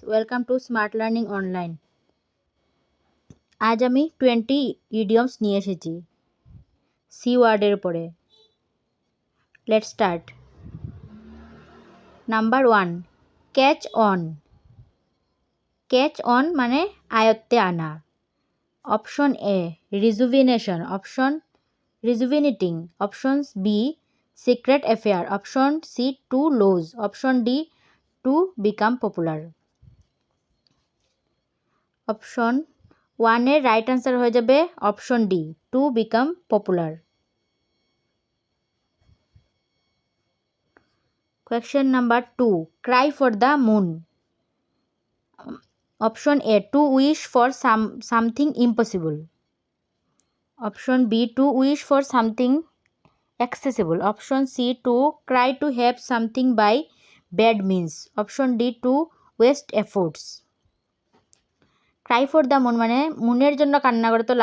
Welcome to smart learning online. আজ আমি 20 idioms নিয়ে এসেছি সি ওয়ার্ডের উপরে। Let's start. Number 1, catch on. Catch on মানে আয়ত্তে আনা। Option A rejuvenation, option rejuvenating, option B secret affair, option C to lose, option D to become popular. Option 1 right answer হয়ে যাবে option D to become popular. Question number 2, cry for the moon. Option A, to wish for something impossible. Option B, to wish for something accessible. Option C, to cry to have something by bad means. Option D, to waste efforts. Cry for the moon মানে মুনের জন্য কান্না করে তো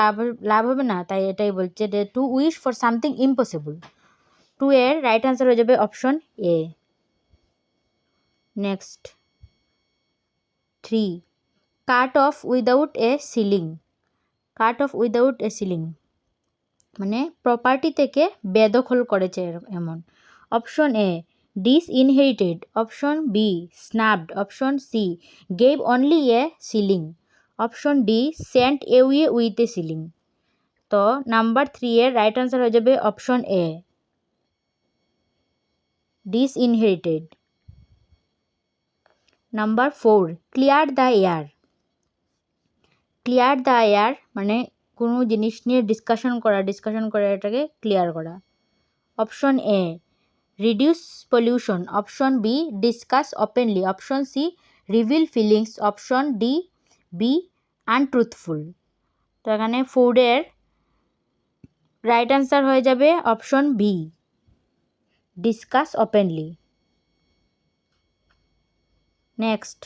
লাভ হবে না, তাই এটাই বলছে যে to wish for something impossible. 2 এর রাইট আনসার হয়ে যাবে option A. Next 3, cut off without a shilling. Cut off without a shilling মানে প্রপার্টি থেকে বেদখল করেছে এমন। Option A disinherited, option B snubbed, option C gave only a shilling, option D sent away with a shilling. তো number 3 এর right answer হয়ে যাবে option A disinherited. Number 4, clear the air. Clear the air মানে কোনো জিনিস নিয়ে discussion করে এটাকে ক্লিয়ার করা। Option A reduce pollution, option B discuss openly, option C reveal feelings, option D be untruthful. তো এখানে 4 এর রাইট আনসার হয়ে যাবে option B discuss openly. Next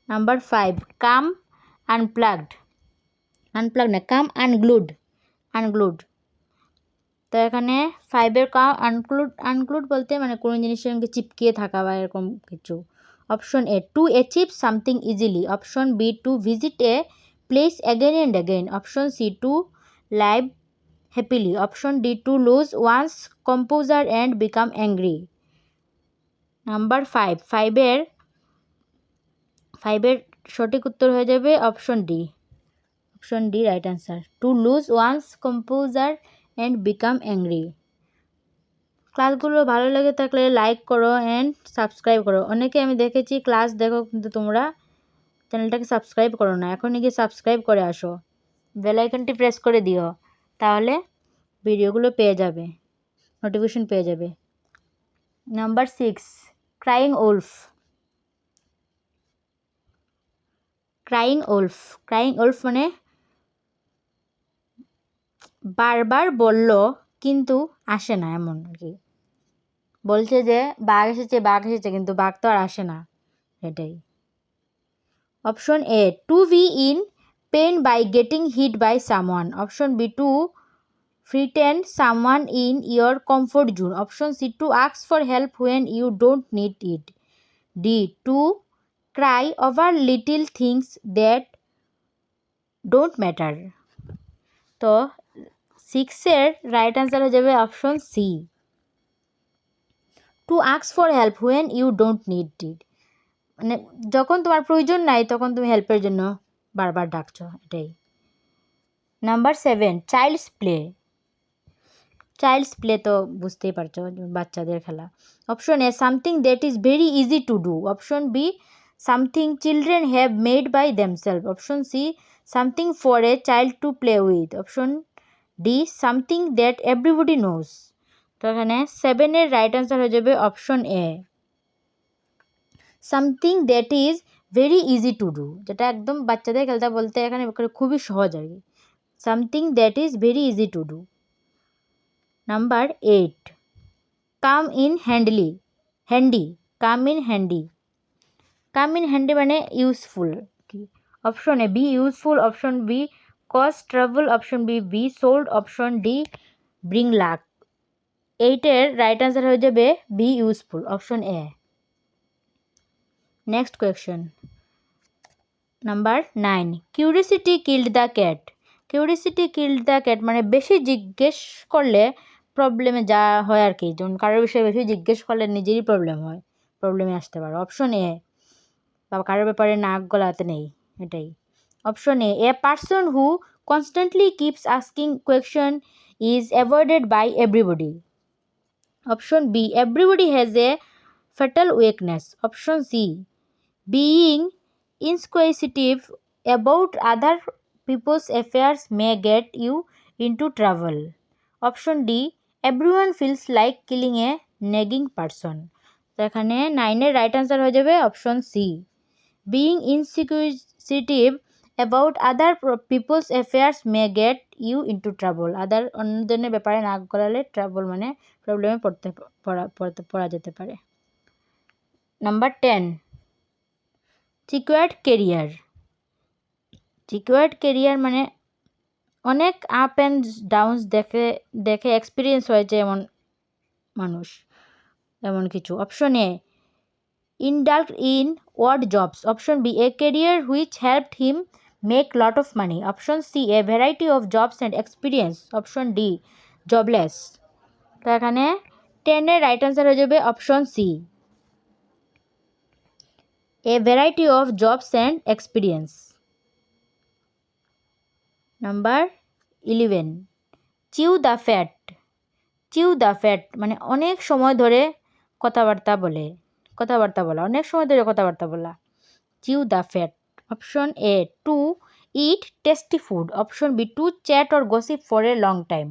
number 5, come unplugged. Unplug না, কাম আনগ্লুড। তো এখানে 5 এর কাম আনগ্লুড বলতে মানে কোনো জিনিসের সঙ্গে চিপকিয়ে থাকা বা এরকম কিছু। Option A to achieve something easily, option B to visit a place again and again, option C to live happily, option D to lose one's composure and become angry. Number 5 এর সঠিক উত্তর হয়ে যাবে option D right answer, to lose one's composure and become angry. ক্লাসগুলো ভালো লেগে থাকলে like করো অ্যান্ড সাবস্ক্রাইব করো। অনেকে আমি দেখেছি ক্লাস দেখো কিন্তু তোমরা চ্যানেলটাকে সাবস্ক্রাইব করো না। এখনই গিয়ে সাবস্ক্রাইব করে আসো, বেল আইকনটি প্রেস করে দিও, তাহলে ভিডিওগুলো পেয়ে যাবে, নোটিফিকেশন পেয়ে যাবে। Number 6, crying wolf. Crying wolf মানে বারবার বলল কিন্তু আসে না, এমন আর কি। বলছে যে বাঘ এসেছে কিন্তু বাঘ তো আর আসে না, এটাই। Option A to be in pain by getting hit by someone, option B to frighten someone in your comfort zone, option C to ask for help when you don't need it, D to cry over little things that don't matter. তো 6 এর right answer হয়ে যাবে option C to ask for help when you don't need it মানে যখন তোমার প্রয়োজন নাই তখন তুমি হেল্পের জন্য বারবার ডাকছো, এটাই। নাম্বার 7, চাইল্ডস প্লে তো বুঝতেই পারছো, বাচ্চাদের খেলা। Option A something that is very easy to do, option B something children have made by themselves, option C something for a child to play with, option D something that everybody knows. তো এখানে 7 এর right answer হয়ে যাবে option A something that is very easy to do, যেটা একদম বাচ্চাদের খেলতে বলতে এখানে খুবই সহজ আর কি। Something that is very easy to do. Number 8, come in handy. Come in handy মানে useful. Option A be useful, option B cause travel, option B sold, option D bring luck. 8 এর রাইট আনসার হয়ে যাবে B useful, option A. Next question number 9 curiosity killed the cat. Curiosity killed the cat মানে বেশি জিজ্ঞেস করলে প্রবলেমে যা হয় আর কি, যেমন কারোর বিষয়ে বেশি জিজ্ঞেস করলে নিজেরই প্রবলেম হয়, প্রবলেমে আসতে পারে। অপশন এ, বা কারোর ব্যাপারে নাক গলাতে নেই, এটাই। Option A person who constantly keeps asking question is avoided by everybody. Option B everybody has a fatal weakness. Option C being inquisitive about other people's affairs may get you into trouble. Option D everyone feels like killing a nagging person. তো এখানে 9 right answer হয়ে যাবে option C, being inquisitive about other people's affairs may get you into trouble. অন্যজনের ব্যাপারে নাক গলালে trouble মানে প্রবলেমে পড়া যেতে পারে। Number 10 secured career. Secured career মানে অনেক আপ অ্যান্ড ডাউনস দেখে এক্সপিরিয়েন্স হয়েছে এমন মানুষ, এমন কিছু। Option A indulged in odd jobs. Option B a career which helped him make lot of money. Option C a variety of jobs and experience. Option D jobless. তো এখানে 10 এর right answer হয়ে যাবে option C, a variety of jobs and experience. Number 11 chew the fat. Chew the fat মানে অনেক সময় ধরে কথাবার্তা বলা, অনেক সময় ধরে কথাবার্তা বলা, chew the fat. Option A to eat tasty food. Option B to chat or gossip for a long time.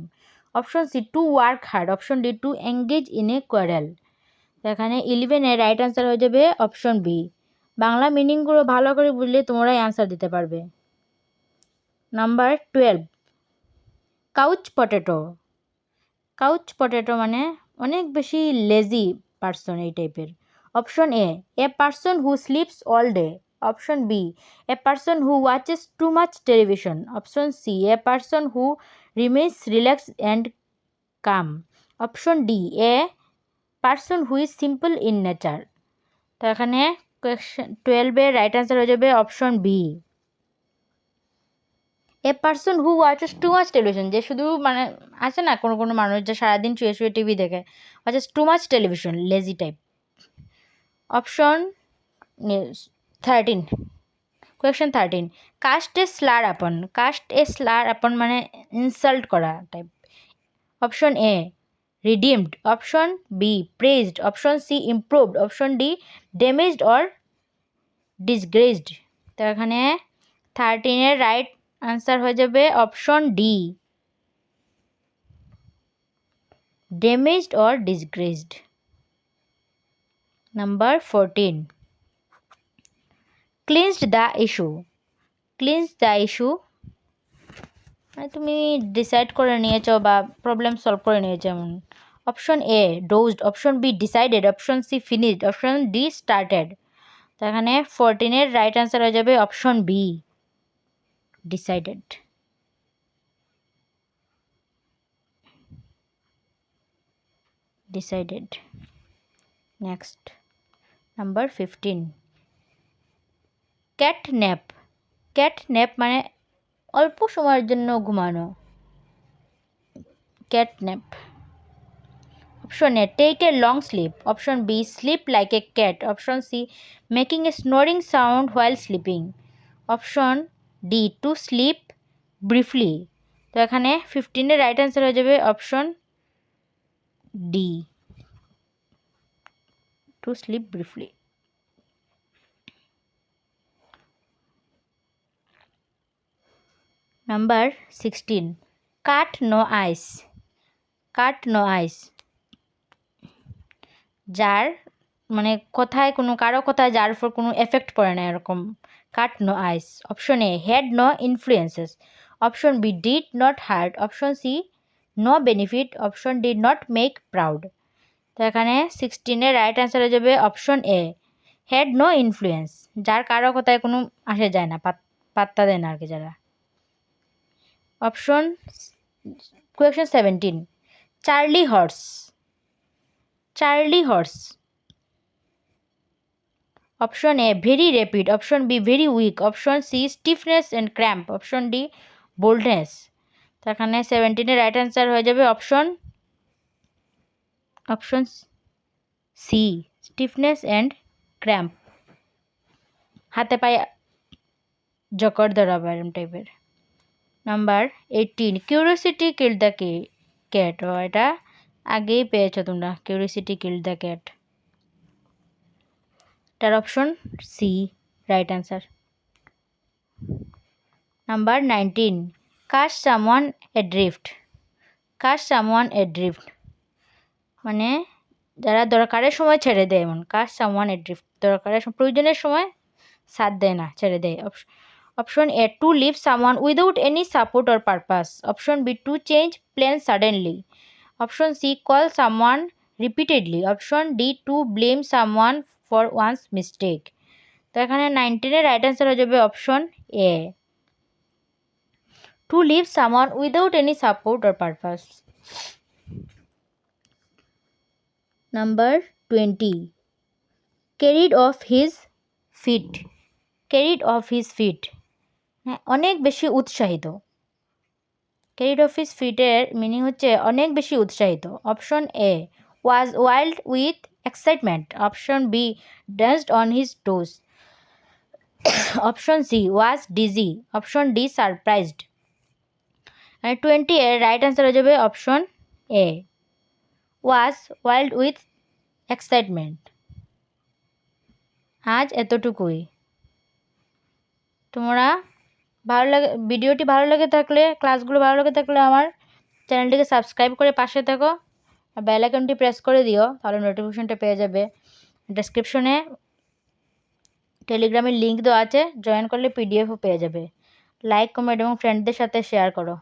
Option C to work hard. Option D to engage in a quarrel. এখানে 11 এর right answer হয়ে যাবে option B. Bangla মিনিংগুলো ভালো করে বুঝলে তোমরাই answer দিতে পারবে। Number 12 couch potato. Couch potato মানে অনেক বেশি লেজি পারসন, এই টাইপের। Option A person who sleeps all day. Option B a person who watches too much television. Option C a person who remains relax and calm. Option D a person who is simple in nature. তো এখানে question 12 right answer হয়ে যাবে option B, a person who watches too much television, যে শুধু মানে আছে না কোনো কোনো মানুষ যে সারাদিন শুয়ে শুয়ে টিভি দেখে, watches too much television, lazy type. Option 13 question 13 cast a slur upon. Cast a slur upon মানে ইনসাল্ট করা type. Option A redeemed. Option B praised. Option C improved. Option D damaged or disgraced. তো এখানে 13 right answer হয়ে যাবে option D, damaged or disgraced. Number 14 clinched the issue. Clinch the issue মানে তুমি decide করে নিয়েছো বা প্রবলেম সলভ করে নিয়েছো এমন। Option A dozed. Option B decided. Option C finished. Option D started. তো এখানে 14 রাইট আনসার হয়ে যাবে option B, decided. Decided. Next number 15 cat nap. Cat nap মানে অল্প সময়ের জন্য ঘুমানো, cat nap. Option A take a long sleep. Option B sleep like a cat. Option C making a snoring sound while sleeping. Option D to sleep briefly. তো এখানে 15 right answer হয়ে যাবে option D, to sleep briefly. Number 16 cut no ice. Cut no ice যার মানে কথায় কোনো কারো কথায় যার উপর কোনো এফেক্ট পড়ে না এরকম, cut no ice. Option A had no influences. Option B did not hurt. Option C no benefit. Option D not make proud. তো এখানে 16 রাইট আনসার হয়ে যাবে option A had no influence, যার কারো কথায় কোনো আসে যায় না, পাত্তা দেয় না আর কি যারা। Option question 17 charley horse. Charley horse option A very rapid, option B very weak, option C stiffness and cramp, option D boldness. তো এখানে 17 রাইট অ্যান্সার হয়ে যাবে option C stiffness and cramp, হাতে পায়ে জকর ধরাবে এরম টাইপের। Number 18 curiosity killed the cat. ও এটা আগেই পেয়েছো তোমরা, কিউরিওসিটি কিল্ড দ্য ক্যাট, এটার option C right answer. Number 19 cash someone এড্রিফট। কাশ সামওয়ান এড্রিফট মানে যারা দরকারের সময় ছেড়ে দেয়, এমন কাশ সামওয়ান এড্রিফট, দরকারের প্রয়োজনের সময় সাথ দেয় না, ছেড়ে দেয়। Option A to leave someone without any support or purpose, option B to change plan suddenly, option C call someone repeatedly, option D to blame someone for one's mistake. তো এখানে 19 রাইট অ্যান্সার হয়ে যাবে option A to leave someone without any support or purpose. Number 20 carried off his feet. Carried off his feet হ্যাঁ অনেক বেশি উৎসাহিত। Carried off his ফিটের meaning হচ্ছে অনেক বেশি উৎসাহিত। Option A was wild with excitement, option B danced on his toes, option C was dizzy, option D surprised. 20 এর রাইট অ্যান্সার হয়ে যাবে option A was wild with excitement. আজ এতটুকুই। তোমরা ভিডিওটি ভালো লেগে থাকলে, ক্লাসগুলো ভালো লেগে থাকলে আমার চ্যানেলটিকে সাবস্ক্রাইব করে পাশে থাকো, আর বেল আইকনটি প্রেস করে দিও, তাহলে নোটিফিকেশনটা পেয়ে যাবে। ডেসক্রিপশনে টেলিগ্রামের লিঙ্ক দেওয়া আছে, জয়েন করলে পিডিএফও পেয়ে যাবে। লাইক, কমেন্ট এবং ফ্রেন্ডদের সাথে শেয়ার করো।